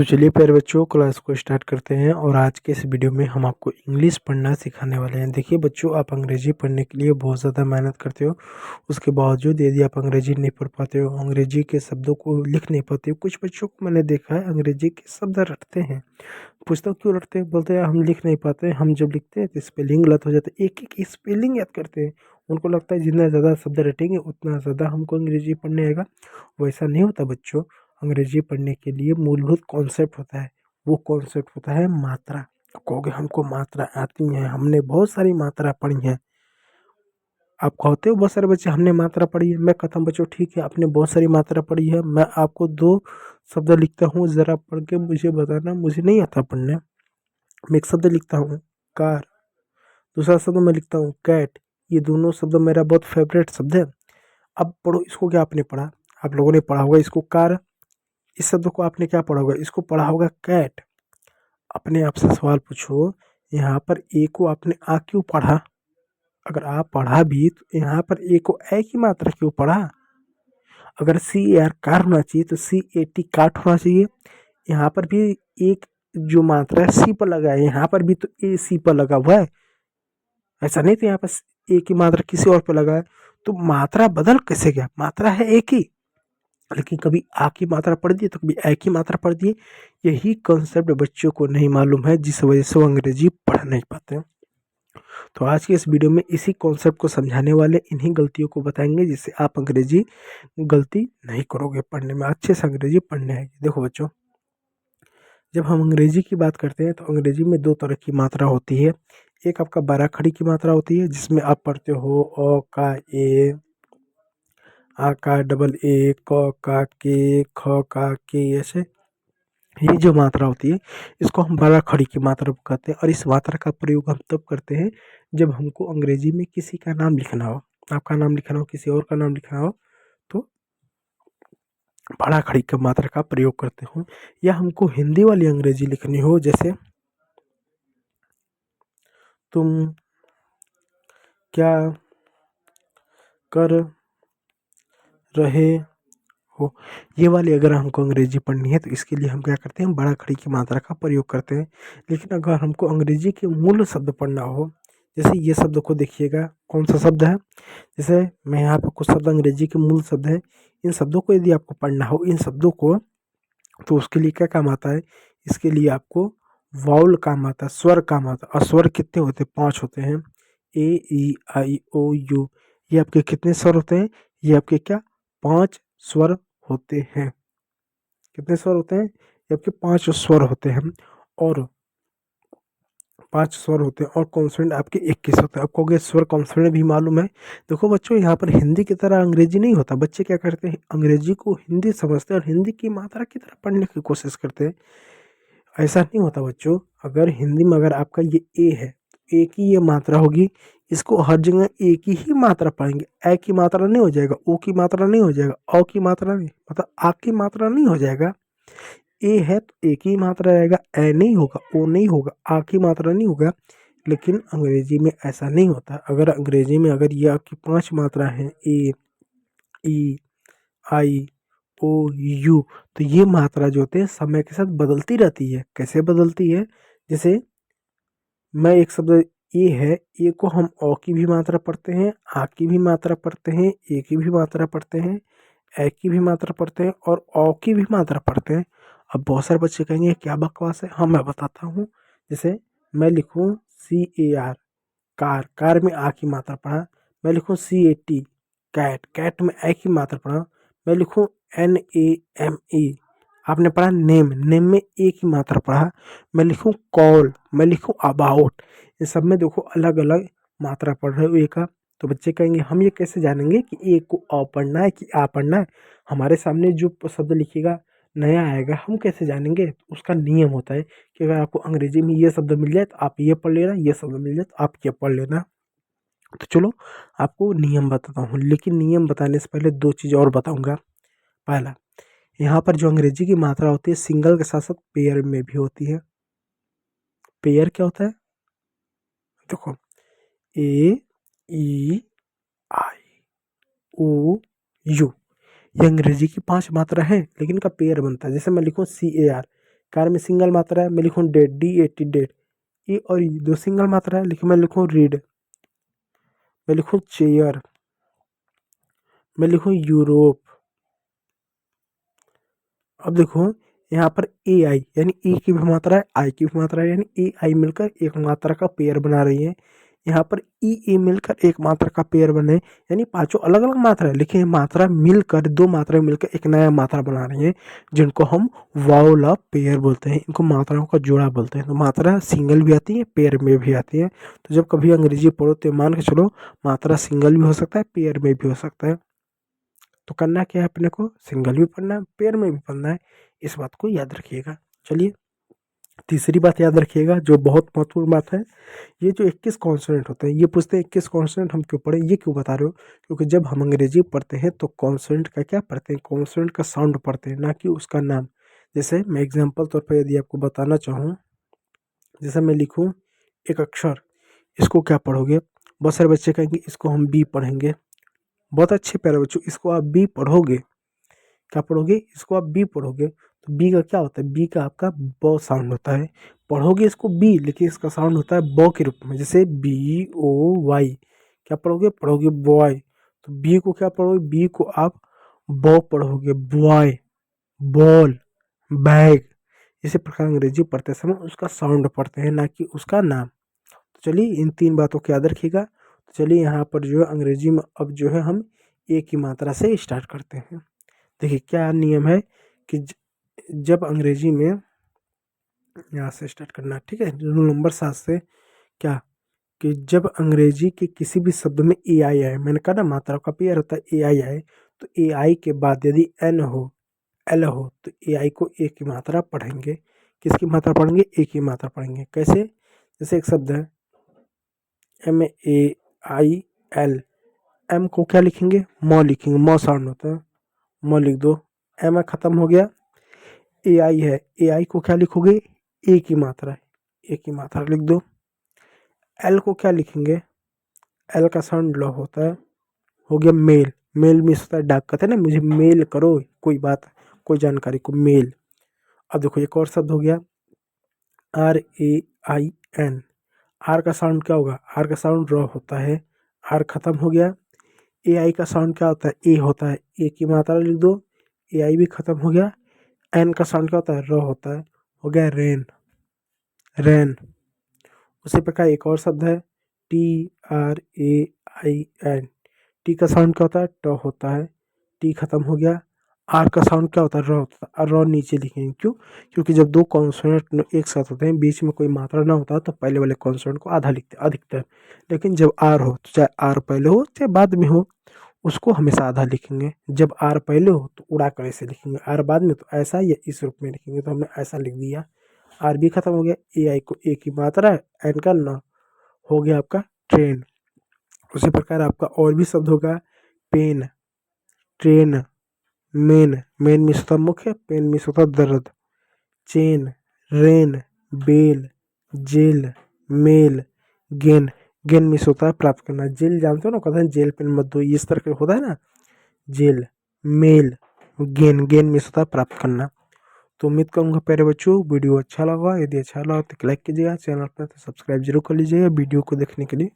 तो चलिए प्यारे बच्चों, क्लास को स्टार्ट करते हैं। और आज के इस वीडियो में हम आपको इंग्लिश पढ़ना सिखाने वाले हैं। देखिए बच्चों, आप अंग्रेजी पढ़ने के लिए बहुत ज़्यादा मेहनत करते हो, उसके बावजूद यदि आप अंग्रेजी नहीं पढ़ पाते हो, अंग्रेजी के शब्दों को लिख नहीं पाते हो। कुछ बच्चों को मैंने देखा है अंग्रेजी के शब्द रटते हैं। पूछता हूँ क्यों रटते हैं? बोलते हैं हम लिख नहीं पाते। हम जब लिखते हैं तो स्पेलिंग गलत हो जाता है, एक एक स्पेलिंग याद करते हैं। उनको लगता है जितना ज़्यादा शब्द रटेंगे उतना ज़्यादा हमको अंग्रेजी पढ़ने आएगा। वैसा नहीं होता बच्चों। अंग्रेजी पढ़ने के लिए मूलभूत कॉन्सेप्ट होता है। वो कॉन्सेप्ट होता है मात्रा। आप कहोगे हमको मात्रा आती है, हमने बहुत सारी मात्रा पढ़ी है। आप कहते हो बहुत सारे बच्चे हमने मात्रा पढ़ी है। मैं कहता हूँ बच्चों ठीक है, आपने बहुत सारी मात्रा पढ़ी है। मैं आपको दो शब्द लिखता हूँ, ज़रा पढ़ के मुझे बताना। मुझे नहीं आता पढ़ने। मैं एक शब्द लिखता हूँ कार, दूसरा शब्द मैं लिखता हूँ कैट। ये दोनों शब्द मेरा बहुत फेवरेट शब्द है। अब पढ़ो इसको। क्या आपने पढ़ा? आप लोगों ने पढ़ा होगा इसको कार। इस शब्द को आपने क्या पढ़ा होगा? इसको पढ़ा होगा कैट। अपने आप से सवाल पूछो, यहाँ पर ए को आपने आ क्यों पढ़ा? अगर आ पढ़ा भी तो यहाँ पर ए को ए की मात्रा क्यों पढ़ा? अगर सी ए आर कार होना चाहिए तो सी ए टी काट होना चाहिए। यहाँ पर भी एक जो मात्रा है सी पर लगा है, यहाँ पर भी तो ए सी पर लगा हुआ है। ऐसा नहीं तो यहाँ पर ए की मात्रा किसी और पर लगा है। तो मात्रा बदल कैसे गया? मात्रा है एक ही, लेकिन कभी आ की मात्रा पढ़ दी तो कभी ए की मात्रा पढ़ दी। यही कॉन्सेप्ट बच्चों को नहीं मालूम है, जिस वजह से वो अंग्रेजी पढ़ नहीं पाते। तो आज की इस वीडियो में इसी कॉन्सेप्ट को समझाने वाले, इन्हीं गलतियों को बताएंगे जिससे आप अंग्रेजी गलती नहीं करोगे, पढ़ने में अच्छे से अंग्रेजी पढ़ने आएगी। देखो बच्चों, जब हम अंग्रेजी की बात करते हैं तो अंग्रेजी में दो तरह की मात्रा होती है। एक आपका बाराखड़ी की मात्रा होती है जिसमें आप पढ़ते हो अ का ए, आ का डबल ए, क का के, ख का के, ऐसे। ये जो मात्रा होती है इसको हम बाराखड़ी की मात्रा कहते हैं। और इस मात्रा का प्रयोग हम तब करते हैं जब हमको अंग्रेजी में किसी का नाम लिखना हो, आपका नाम लिखना हो, किसी और का नाम लिखना हो, तो बाराखड़ी की मात्रा का प्रयोग करते हो। या हमको हिंदी वाली अंग्रेजी लिखनी हो, जैसे तुम क्या कर रहे हो, ये वाली अगर हमको अंग्रेजी पढ़नी है तो इसके लिए हम क्या करते हैं? बड़ा खड़ी की मात्रा का प्रयोग करते हैं। लेकिन अगर हमको अंग्रेजी के मूल शब्द पढ़ना हो, जैसे ये शब्द को देखिएगा कौन सा शब्द है। जैसे मैं यहाँ पे कुछ शब्द अंग्रेजी के मूल शब्द है, इन शब्दों को यदि आपको पढ़ना हो, इन शब्दों को, तो उसके लिए क्या काम आता है? इसके लिए आपको वाउल काम आता है, स्वर काम आता है। और स्वर कितने होते हैं? 5 होते हैं। ए ई आई ओ यू, ये आपके कितने स्वर होते हैं? ये आपके क्या 5 स्वर होते हैं। कितने स्वर होते हैं? ये आपके 5 स्वर होते हैं। और 5 स्वर होते हैं और कॉन्सोनेंट आपके 21 होते हैं। आपको अगर स्वर कॉन्सोनेंट भी मालूम है। देखो बच्चों, यहाँ पर हिंदी की तरह अंग्रेजी नहीं होता। बच्चे क्या करते हैं? अंग्रेजी को हिंदी समझते हैं और हिंदी की मात्रा की तरह पढ़ने की कोशिश करते हैं। ऐसा नहीं होता बच्चों। अगर हिंदी में अगर आपका ये ए है तो ए की ये मात्रा होगी, इसको हर जगह ए की ही मात्रा पढ़ेंगे। ए की मात्रा नहीं हो जाएगा, ओ की मात्रा नहीं हो जाएगा, औ की मात्रा नहीं, मतलब आ की मात्रा नहीं हो जाएगा। ए है तो ए की मात्रा रहेगा, ए नहीं होगा, ओ नहीं होगा, आ की मात्रा नहीं होगा। लेकिन अंग्रेजी में ऐसा नहीं होता। अगर अंग्रेजी में अगर ये आपकी 5 मात्रा है, ए, ई, आई, ओ, यू, तो ये मात्रा जो होते हैं समय के साथ बदलती रहती है। कैसे बदलती है? जैसे मैं एक शब्द ए है, ए को हम ओ की भी मात्रा पढ़ते हैं, आ की भी मात्रा पढ़ते हैं, ए की भी मात्रा पढ़ते हैं, ए की भी मात्रा पढ़ते हैं और औ की भी मात्रा पढ़ते हैं। अब बहुत सारे बच्चे कहेंगे क्या बकवास है। हाँ, मैं बताता हूँ। जैसे मैं लिखूँ सी ए आर कार, कार में आ की मात्रा पढ़ा। मैं लिखूँ सी ए टी कैट, कैट में ए की मात्रा पढ़ा। मैं लिखूँ एन ए एम ई, आपने पढ़ा नेम, नेम में ए की मात्रा पढ़ा। मैं लिखूँ कॉल, मैं लिखूँ अबाउट, इन सब में देखो अलग अलग मात्रा पढ़ रहे हो ए का। तो बच्चे कहेंगे हम ये कैसे जानेंगे कि ए को अ पढ़ना है कि आ पढ़ना है? हमारे सामने जो शब्द लिखेगा नया आएगा, हम कैसे जानेंगे? उसका नियम होता है कि अगर आपको अंग्रेजी में ये शब्द मिल जाए तो आप ये पढ़ लेना, ये शब्द मिल जाए तो आप ये पढ़ लेना। तो चलो आपको नियम बताता हूँ, लेकिन नियम बताने से पहले दो चीज़ और बताऊँगा। पहला, यहाँ पर जो अंग्रेजी की मात्रा होती है सिंगल के साथ साथ पेयर में भी होती है। पेयर क्या होता है? देखो, ए, ई, आई, ओ, यू, ये अंग्रेजी की 5 मात्रा है लेकिन इनका पेयर बनता है। जैसे मैं लिखूँ सी ए आर, कार में सिंगल मात्रा है, मैं लिखूँ डेट, DAT डेट। ए और ई दो सिंगल मात्रा है, लिखूँ मैं लिखूँ रीड, मैं लिखूँ चेयर, मैं लिखूँ यूरोप। अब देखो यहाँ पर ए आई यानी ए की भी मात्रा है, आई की भी मात्रा है, यानी ए आई मिलकर एक मात्रा का पेयर बना रही है। यहाँ पर ई ए मिलकर एक मात्रा का पेयर बने, यानी पांचों अलग अलग मात्रा है, लेकिन ये मात्रा मिलकर, दो मात्रा मिलकर एक नया मात्रा बना रही है, जिनको हम वाउल ऑफ पेयर बोलते हैं। इनको मात्राओं का जोड़ा बोलते हैं। तो मात्रा सिंगल भी आती है, पेयर में भी आती है। तो जब कभी अंग्रेजी पढ़ो तो मान के चलो मात्रा सिंगल भी हो सकता है, पेयर में भी हो सकता है। तो करना क्या है अपने को, सिंगल भी पढ़ना है, पेयर में भी पढ़ना है। इस बात को याद रखिएगा। चलिए तीसरी बात याद रखिएगा जो बहुत महत्वपूर्ण बात है, ये जो 21 कॉन्सोनेंट होते हैं, ये पूछते हैं 21 कॉन्सोनेंट हम क्यों पढ़े, ये क्यों बता रहे हो, क्योंकि जब हम अंग्रेजी पढ़ते हैं तो कॉन्सोनेंट का क्या पढ़ते हैं, कॉन्सोनेंट का साउंड पढ़ते हैं, ना कि उसका नाम। जैसे मैं एग्जाम्पल तौर पर यदि आपको बताना चाहूँ, जैसे मैं लिखूँ एक अक्षर, इसको क्या पढ़ोगे, बहुत सारे बच्चे कहेंगे इसको हम बी पढ़ेंगे। बहुत अच्छे प्यारे बच्चों, इसको आप बी पढ़ोगे, क्या पढ़ोगे, इसको आप बी पढ़ोगे तो बी का क्या होता है, बी का आपका ब साउंड होता है। पढ़ोगे इसको बी, लेकिन इसका साउंड होता है ब के रूप में, जैसे BOY। क्या पढ़ोगे, पढ़ोगे बॉय। तो बी को क्या पढ़ोगे, बी को आप ब पढ़ोगे, बॉय, बॉल, बैग। इसी प्रकार अंग्रेजी पढ़ते समय उसका साउंड पढ़ते हैं, ना कि उसका नाम। तो चलिए इन तीन बातों को याद रखिएगा। तो चलिए यहाँ पर जो है अंग्रेजी में अब जो है हम एक ही मात्रा से स्टार्ट करते हैं। देखिए क्या नियम है कि जब अंग्रेजी में, यहाँ से स्टार्ट करना, ठीक है, रूल नंबर 7 से, क्या कि जब अंग्रेजी के किसी भी शब्द में ए आई आए, मैंने कहा ना मात्रा का पेयर होता है, ए आई आए, तो ए आई के बाद यदि एन हो, एल हो, तो ए आई को एक की मात्रा पढ़ेंगे। किसकी मात्रा पढ़ेंगे, एक की मात्रा पढ़ेंगे। कैसे, जैसे एक शब्द है MAIL, एम को क्या लिखेंगे, म लिखेंगे, म साउंड होता है, म लिख दो, एम खत्म हो गया। ए आई है, ए आई को क्या लिखोगे, ए की मात्रा है, ए की मात्रा लिख दो। एल को क्या लिखेंगे, एल का साउंड ल होता है, हो गया मेल। मेल मिस होता है, डाक कहते हैं ना, मुझे मेल करो कोई बात, कोई जानकारी को, मेल। अब देखो एक और शब्द हो गया RAIN, आर का साउंड क्या होगा, आर का साउंड र होता है, आर खत्म हो गया। ए आई का साउंड क्या होता है, ए होता है, ए की मात्रा लिख दो, ए आई भी खत्म हो गया। एन का साउंड क्या होता है, र होता है, हो गया रेन, रैन। उसी प्रकार एक और शब्द है TRAIN, टी का साउंड क्या होता है, ट होता है, टी खत्म हो गया। आर का साउंड क्या होता है, र होता है, र नीचे लिखेंगे, क्यों, क्योंकि जब दो कॉन्सोनेंट एक साथ होते हैं, बीच में कोई मात्रा ना होता तो पहले वाले कॉन्सोनेंट को आधा लिखते अधिकतर, लेकिन जब आर हो तो चाहे आर पहले हो चाहे बाद में हो, उसको हमेशा आधा लिखेंगे। जब आर पहले हो तो उड़ा कर ऐसे लिखेंगे, आर बाद में तो ऐसा या इस रूप में लिखेंगे, तो हमने ऐसा लिख दिया। आर भी खत्म हो गया, ए आई को एक ही मात्रा है, एन का न, हो गया आपका ट्रेन। उसी प्रकार आपका और भी शब्द होगा pen, train, main, main means होता मुख्य, पेन मीन्स होता दर्द, chain, rain, bell, jail, mail, gain, gain means होता है प्राप्त करना, जेल जानते हो ना, कहते हैं जेल पेन मत दो, इस तरह का होता है ना, jail, mail, gain, gain means होता है प्राप्त करना। तो उम्मीद करूँगा प्यारे बच्चों वीडियो अच्छा लगा, यदि अच्छा लगा तो लाइक कीजिएगा, चैनल पर तो सब्सक्राइब जरूर कर लीजिएगा वीडियो को देखने के लिए।